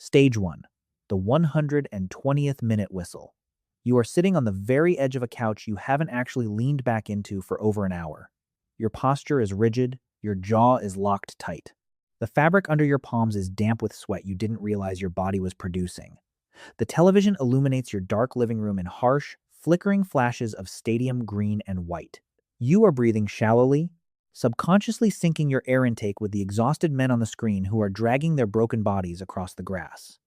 Stage 1. The 120th minute whistle. You are sitting on the very edge of a couch you haven't actually leaned back into for over an hour. Your posture is rigid, your jaw is locked tight. The fabric under your palms is damp with sweat you didn't realize your body was producing. The television illuminates your dark living room in harsh, flickering flashes of stadium green and white. You are breathing shallowly, subconsciously syncing your air intake with the exhausted men on the screen who are dragging their broken bodies across the grass.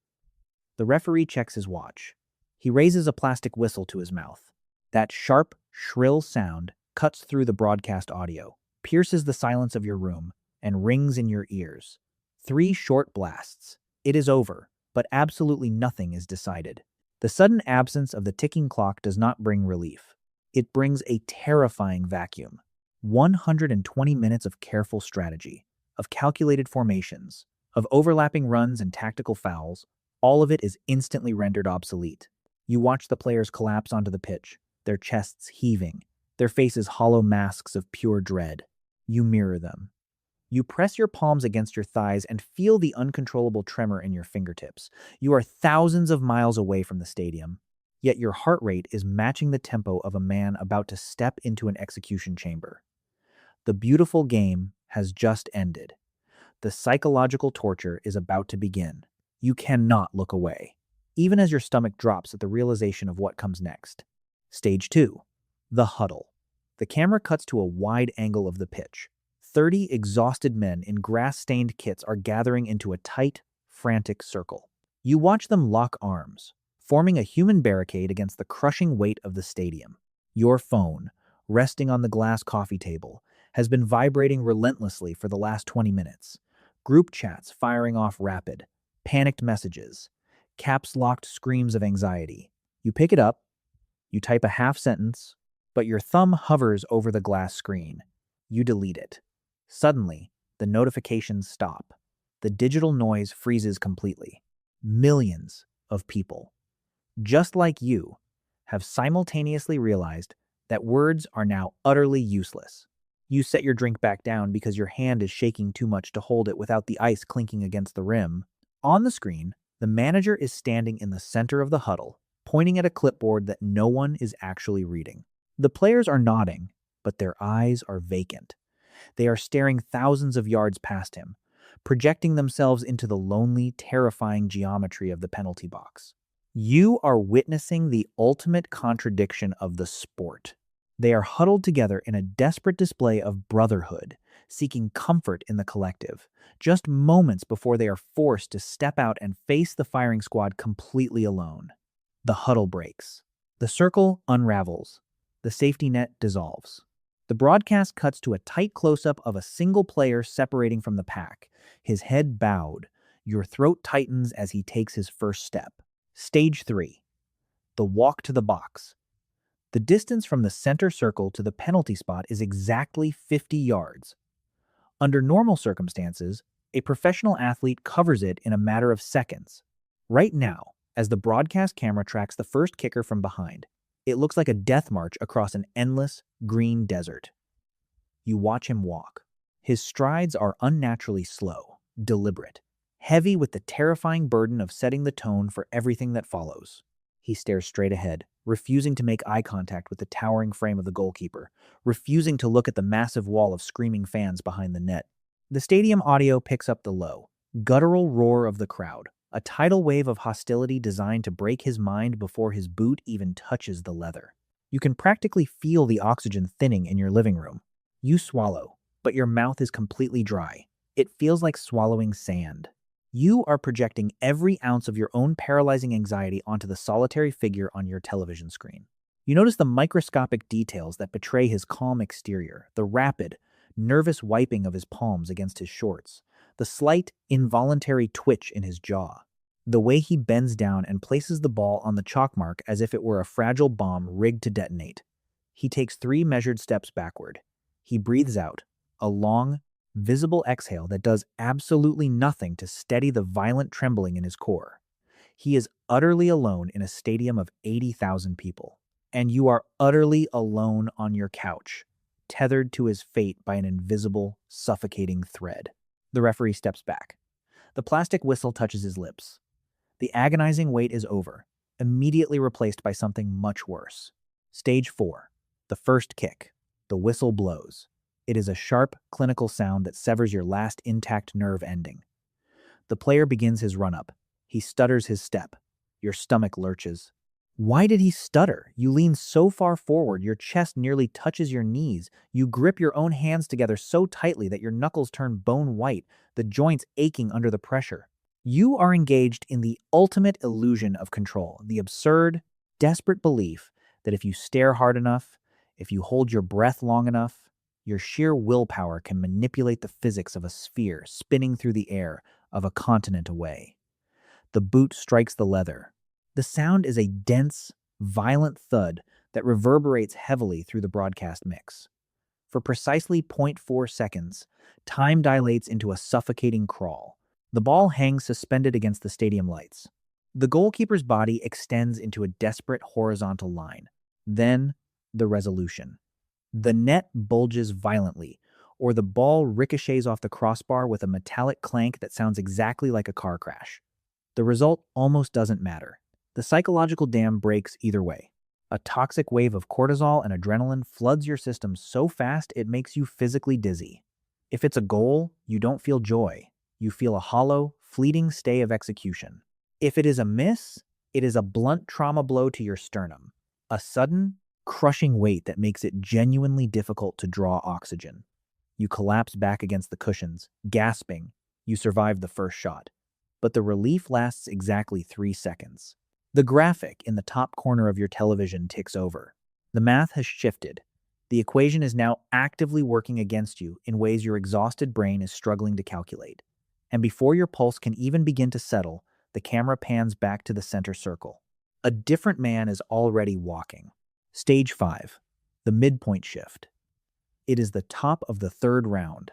The referee checks his watch. He raises a plastic whistle to his mouth. That sharp, shrill sound cuts through the broadcast audio, pierces the silence of your room, and rings in your ears. 3 short blasts. It is over, but absolutely nothing is decided. The sudden absence of the ticking clock does not bring relief. It brings a terrifying vacuum. 120 minutes of careful strategy, of calculated formations, of overlapping runs and tactical fouls, all of it is instantly rendered obsolete. You watch the players collapse onto the pitch, their chests heaving, their faces hollow masks of pure dread. You mirror them. You press your palms against your thighs and feel the uncontrollable tremor in your fingertips. You are thousands of miles away from the stadium, yet your heart rate is matching the tempo of a man about to step into an execution chamber. The beautiful game has just ended. The psychological torture is about to begin. You cannot look away, even as your stomach drops at the realization of what comes next. Stage 2. The huddle. The camera cuts to a wide angle of the pitch. 30 exhausted men in grass-stained kits are gathering into a tight, frantic circle. You watch them lock arms, forming a human barricade against the crushing weight of the stadium. Your phone, resting on the glass coffee table, has been vibrating relentlessly for the last 20 minutes. Group chats firing off rapid, panicked messages, caps-locked screams of anxiety. You pick it up, you type a half sentence, but your thumb hovers over the glass screen. You delete it. Suddenly, the notifications stop. The digital noise freezes completely. Millions of people, just like you, have simultaneously realized that words are now utterly useless. You set your drink back down because your hand is shaking too much to hold it without the ice clinking against the rim. On the screen, the manager is standing in the center of the huddle, pointing at a clipboard that no one is actually reading. The players are nodding, but their eyes are vacant. They are staring thousands of yards past him, projecting themselves into the lonely, terrifying geometry of the penalty box. You are witnessing the ultimate contradiction of the sport. They are huddled together in a desperate display of brotherhood, seeking comfort in the collective, just moments before they are forced to step out and face the firing squad completely alone. The huddle breaks. The circle unravels. The safety net dissolves. The broadcast cuts to a tight close-up of a single player separating from the pack, his head bowed. Your throat tightens as he takes his first step. Stage 3. The walk to the box. The distance from the center circle to the penalty spot is exactly 50 yards. Under normal circumstances, a professional athlete covers it in a matter of seconds. Right now, as the broadcast camera tracks the first kicker from behind, it looks like a death march across an endless, green desert. You watch him walk. His strides are unnaturally slow, deliberate, heavy with the terrifying burden of setting the tone for everything that follows. He stares straight ahead, refusing to make eye contact with the towering frame of the goalkeeper, refusing to look at the massive wall of screaming fans behind the net. The stadium audio picks up the low, guttural roar of the crowd, a tidal wave of hostility designed to break his mind before his boot even touches the leather. You can practically feel the oxygen thinning in your living room. You swallow, but your mouth is completely dry. It feels like swallowing sand. You are projecting every ounce of your own paralyzing anxiety onto the solitary figure on your television screen. You notice the microscopic details that betray his calm exterior, the rapid, nervous wiping of his palms against his shorts, the slight, involuntary twitch in his jaw, the way he bends down and places the ball on the chalk mark as if it were a fragile bomb rigged to detonate. He takes 3 measured steps backward. He breathes out, a long, visible exhale that does absolutely nothing to steady the violent trembling in his core. He is utterly alone in a stadium of 80,000 people, and you are utterly alone on your couch, tethered to his fate by an invisible, suffocating thread. The referee steps back. The plastic whistle touches his lips. The agonizing wait is over, immediately replaced by something much worse. Stage 4. The first kick. The whistle blows. It is a sharp, clinical sound that severs your last intact nerve ending. The player begins his run-up. He stutters his step. Your stomach lurches. Why did he stutter? You lean so far forward, your chest nearly touches your knees. You grip your own hands together so tightly that your knuckles turn bone white, the joints aching under the pressure. You are engaged in the ultimate illusion of control, the absurd, desperate belief that if you stare hard enough, if you hold your breath long enough, your sheer willpower can manipulate the physics of a sphere spinning through the air of a continent away. The boot strikes the leather. The sound is a dense, violent thud that reverberates heavily through the broadcast mix. For precisely zero point 0.4 seconds, time dilates into a suffocating crawl. The ball hangs suspended against the stadium lights. The goalkeeper's body extends into a desperate horizontal line. Then, the resolution. The net bulges violently, or the ball ricochets off the crossbar with a metallic clank that sounds exactly like a car crash. The result almost doesn't matter. The psychological dam breaks either way. A toxic wave of cortisol and adrenaline floods your system so fast it makes you physically dizzy. If it's a goal, you don't feel joy. You feel a hollow, fleeting stay of execution. If it is a miss, it is a blunt trauma blow to your sternum. A sudden, crushing weight that makes it genuinely difficult to draw oxygen. You collapse back against the cushions, gasping. You survive the first shot. But the relief lasts exactly 3 seconds. The graphic in the top corner of your television ticks over. The math has shifted. The equation is now actively working against you in ways your exhausted brain is struggling to calculate. And before your pulse can even begin to settle, the camera pans back to the center circle. A different man is already walking. Stage 5. The midpoint shift. It is the top of the third round.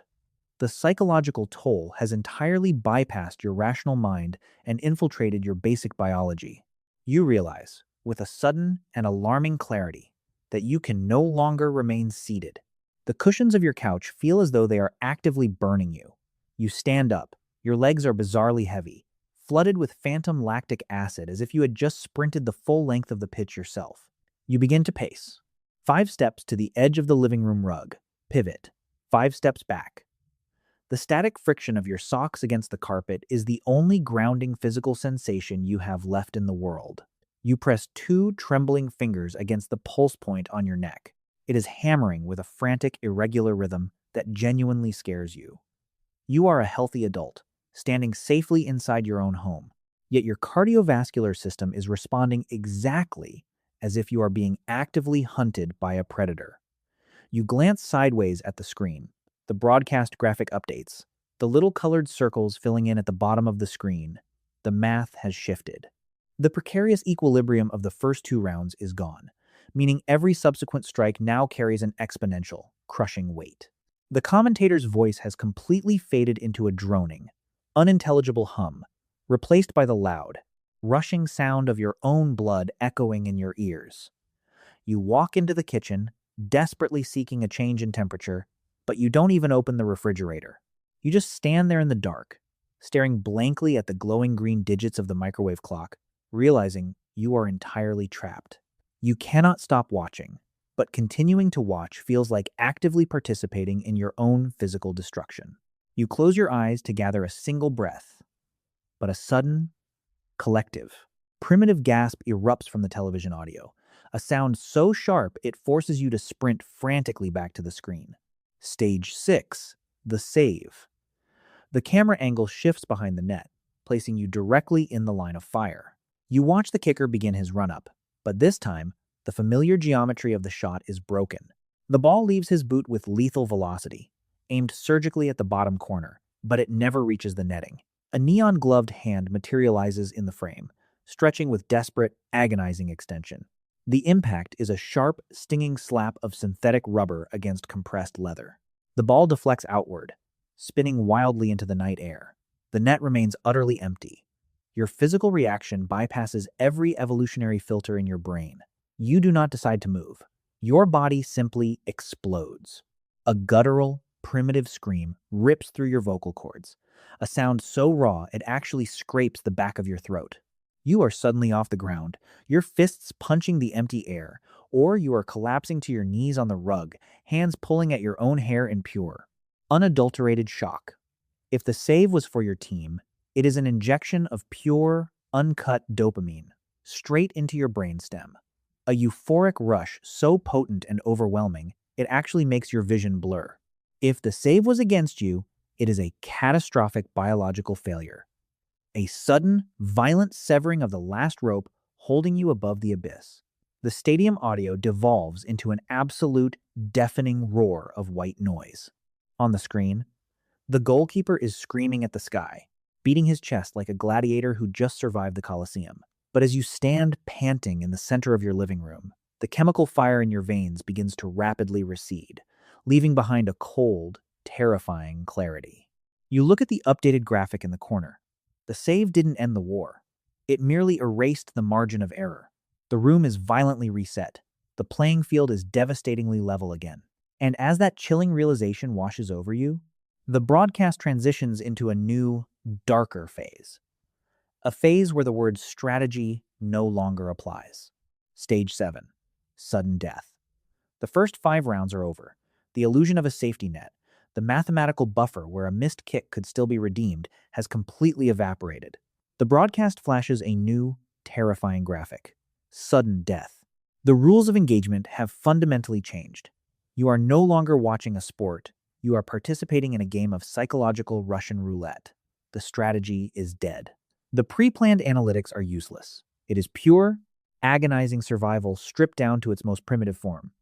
The psychological toll has entirely bypassed your rational mind and infiltrated your basic biology. You realize, with a sudden and alarming clarity, that you can no longer remain seated. The cushions of your couch feel as though they are actively burning you. You stand up. Your legs are bizarrely heavy, flooded with phantom lactic acid as if you had just sprinted the full length of the pitch yourself. You begin to pace. 5 steps to the edge of the living room rug. Pivot. 5 steps back. The static friction of your socks against the carpet is the only grounding physical sensation you have left in the world. You press 2 trembling fingers against the pulse point on your neck. It is hammering with a frantic, irregular rhythm that genuinely scares you. You are a healthy adult, standing safely inside your own home, yet your cardiovascular system is responding exactly as if you are being actively hunted by a predator. You glance sideways at the screen. The broadcast graphic updates, the little colored circles filling in at the bottom of the screen. The math has shifted. The precarious equilibrium of the first 2 rounds is gone, meaning every subsequent strike now carries an exponential, crushing weight. The commentator's voice has completely faded into a droning, unintelligible hum, replaced by the loud, rushing sound of your own blood echoing in your ears. You walk into the kitchen, desperately seeking a change in temperature, but you don't even open the refrigerator. You just stand there in the dark, staring blankly at the glowing green digits of the microwave clock, realizing you are entirely trapped. You cannot stop watching, but continuing to watch feels like actively participating in your own physical destruction. You close your eyes to gather a single breath, but a sudden, collective, primitive gasp erupts from the television audio, a sound so sharp it forces you to sprint frantically back to the screen. Stage 6. The save. The camera angle shifts behind the net, placing you directly in the line of fire. You watch the kicker begin his run-up, but this time, the familiar geometry of the shot is broken. The ball leaves his boot with lethal velocity, aimed surgically at the bottom corner, but it never reaches the netting. A neon-gloved hand materializes in the frame, stretching with desperate, agonizing extension. The impact is a sharp, stinging slap of synthetic rubber against compressed leather. The ball deflects outward, spinning wildly into the night air. The net remains utterly empty. Your physical reaction bypasses every evolutionary filter in your brain. You do not decide to move. Your body simply explodes. A guttural, primitive scream rips through your vocal cords, a sound so raw it actually scrapes the back of your throat. You are suddenly off the ground, your fists punching the empty air, or you are collapsing to your knees on the rug, hands pulling at your own hair in pure, unadulterated shock. If the save was for your team, it is an injection of pure, uncut dopamine, straight into your brainstem. A euphoric rush so potent and overwhelming, it actually makes your vision blur. If the save was against you, it is a catastrophic biological failure. A sudden, violent severing of the last rope holding you above the abyss. The stadium audio devolves into an absolute, deafening roar of white noise. On the screen, the goalkeeper is screaming at the sky, beating his chest like a gladiator who just survived the Colosseum. But as you stand panting in the center of your living room, the chemical fire in your veins begins to rapidly recede, leaving behind a cold, terrifying clarity. You look at the updated graphic in the corner. The save didn't end the war. It merely erased the margin of error. The room is violently reset. The playing field is devastatingly level again. And as that chilling realization washes over you, the broadcast transitions into a new, darker phase. A phase where the word strategy no longer applies. Stage 7. Sudden death. The first 5 rounds are over. The illusion of a safety net, the mathematical buffer where a missed kick could still be redeemed, has completely evaporated. The broadcast flashes a new, terrifying graphic. Sudden death. The rules of engagement have fundamentally changed. You are no longer watching a sport. You are participating in a game of psychological Russian roulette. The strategy is dead. The pre-planned analytics are useless. It is pure, agonizing survival stripped down to its most primitive form.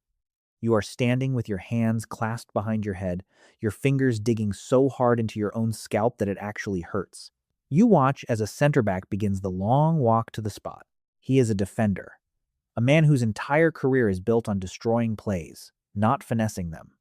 You are standing with your hands clasped behind your head, your fingers digging so hard into your own scalp that it actually hurts. You watch as a center back begins the long walk to the spot. He is a defender, a man whose entire career is built on destroying plays, not finessing them.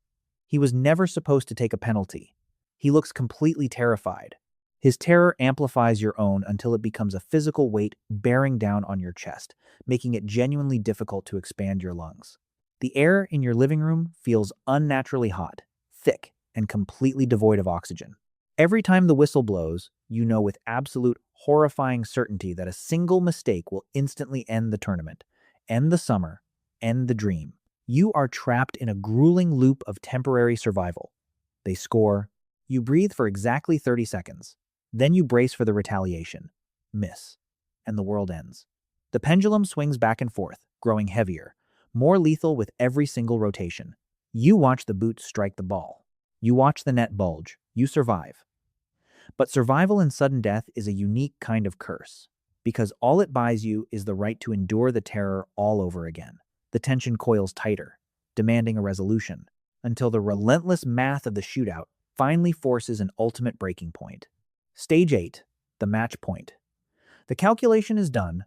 He was never supposed to take a penalty. He looks completely terrified. His terror amplifies your own until it becomes a physical weight bearing down on your chest, making it genuinely difficult to expand your lungs. The air in your living room feels unnaturally hot, thick, and completely devoid of oxygen. Every time the whistle blows, you know with absolute horrifying certainty that a single mistake will instantly end the tournament, end the summer, end the dream. You are trapped in a grueling loop of temporary survival. They score. You breathe for exactly 30 seconds. Then you brace for the retaliation. Miss. And the world ends. The pendulum swings back and forth, growing heavier, more lethal with every single rotation. You watch the boot strike the ball. You watch the net bulge. You survive. But survival in sudden death is a unique kind of curse, because all it buys you is the right to endure the terror all over again. The tension coils tighter, demanding a resolution, until the relentless math of the shootout finally forces an ultimate breaking point. Stage 8, the match point. The calculation is done.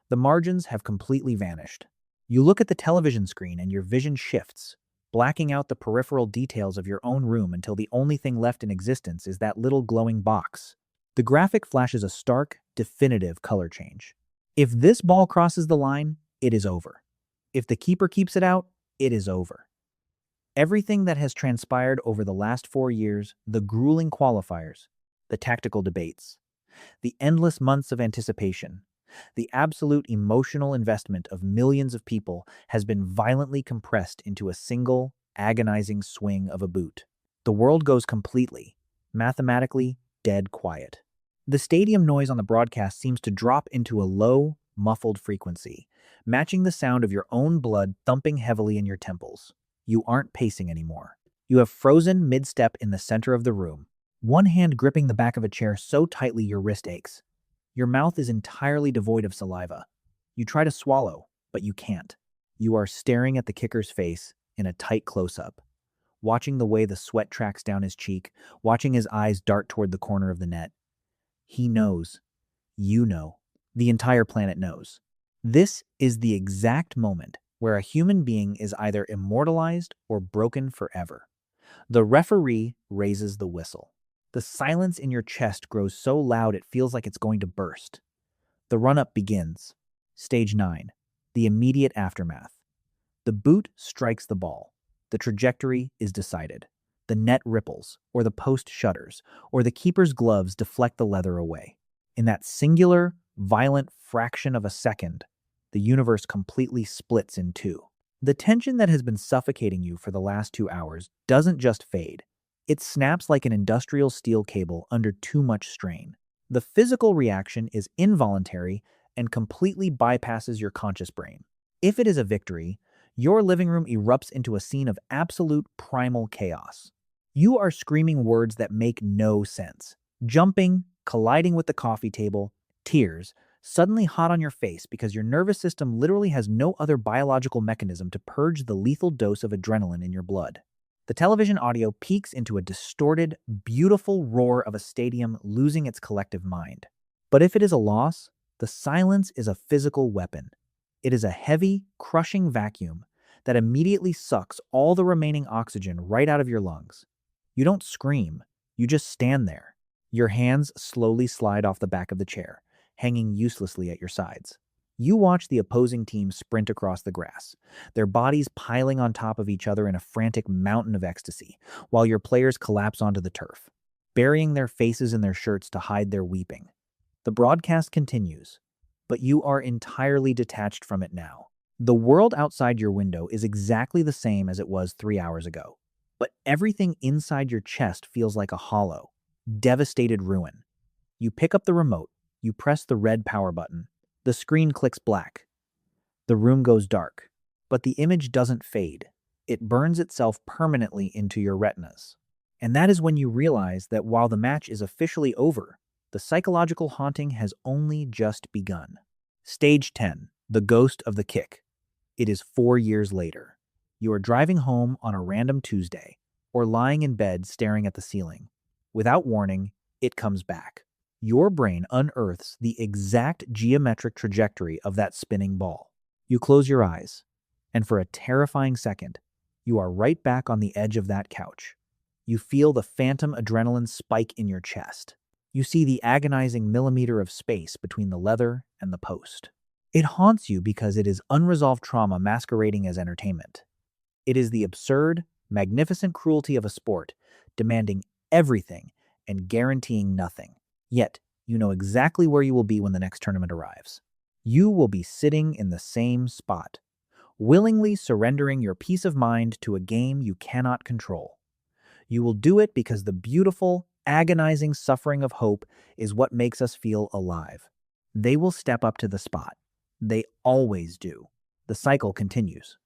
The margins have completely vanished. You look at the television screen and your vision shifts, blacking out the peripheral details of your own room until the only thing left in existence is that little glowing box. The graphic flashes a stark, definitive color change. If this ball crosses the line, it is over. If the keeper keeps it out, it is over. Everything that has transpired over the last 4 years, the grueling qualifiers, the tactical debates, the endless months of anticipation, the absolute emotional investment of millions of people has been violently compressed into a single, agonizing swing of a boot. The world goes completely, mathematically, dead quiet. The stadium noise on the broadcast seems to drop into a low, muffled frequency, matching the sound of your own blood thumping heavily in your temples. You aren't pacing anymore. You have frozen mid-step in the center of the room, one hand gripping the back of a chair so tightly your wrist aches. Your mouth is entirely devoid of saliva. You try to swallow, but you can't. You are staring at the kicker's face in a tight close-up, watching the way the sweat tracks down his cheek, watching his eyes dart toward the corner of the net. He knows. You know. The entire planet knows. This is the exact moment where a human being is either immortalized or broken forever. The referee raises the whistle. The silence in your chest grows so loud it feels like it's going to burst. The run-up begins. Stage 9. The immediate aftermath. The boot strikes the ball. The trajectory is decided. The net ripples, or the post shudders, or the keeper's gloves deflect the leather away. In that singular, violent fraction of a second, the universe completely splits in two. The tension that has been suffocating you for the last 2 hours doesn't just fade. It snaps like an industrial steel cable under too much strain. The physical reaction is involuntary and completely bypasses your conscious brain. If it is a victory, your living room erupts into a scene of absolute primal chaos. You are screaming words that make no sense, jumping, colliding with the coffee table, tears, suddenly hot on your face because your nervous system literally has no other biological mechanism to purge the lethal dose of adrenaline in your blood. The television audio peaks into a distorted, beautiful roar of a stadium losing its collective mind. But if it is a loss, the silence is a physical weapon. It is a heavy, crushing vacuum that immediately sucks all the remaining oxygen right out of your lungs. You don't scream, you just stand there. Your hands slowly slide off the back of the chair, hanging uselessly at your sides. You watch the opposing team sprint across the grass, their bodies piling on top of each other in a frantic mountain of ecstasy, while your players collapse onto the turf, burying their faces in their shirts to hide their weeping. The broadcast continues, but you are entirely detached from it now. The world outside your window is exactly the same as it was 3 hours ago, but everything inside your chest feels like a hollow, devastated ruin. You pick up the remote, you press the red power button. The screen clicks black. The room goes dark, but the image doesn't fade. It burns itself permanently into your retinas. And that is when you realize that while the match is officially over, the psychological haunting has only just begun. Stage 10, the ghost of the kick. It is 4 years later. You are driving home on a random Tuesday, or lying in bed staring at the ceiling. Without warning, it comes back. Your brain unearths the exact geometric trajectory of that spinning ball. You close your eyes, and for a terrifying second, you are right back on the edge of that couch. You feel the phantom adrenaline spike in your chest. You see the agonizing millimeter of space between the leather and the post. It haunts you because it is unresolved trauma masquerading as entertainment. It is the absurd, magnificent cruelty of a sport, demanding everything and guaranteeing nothing. Yet, you know exactly where you will be when the next tournament arrives. You will be sitting in the same spot, willingly surrendering your peace of mind to a game you cannot control. You will do it because the beautiful, agonizing suffering of hope is what makes us feel alive. They will step up to the spot. They always do. The cycle continues.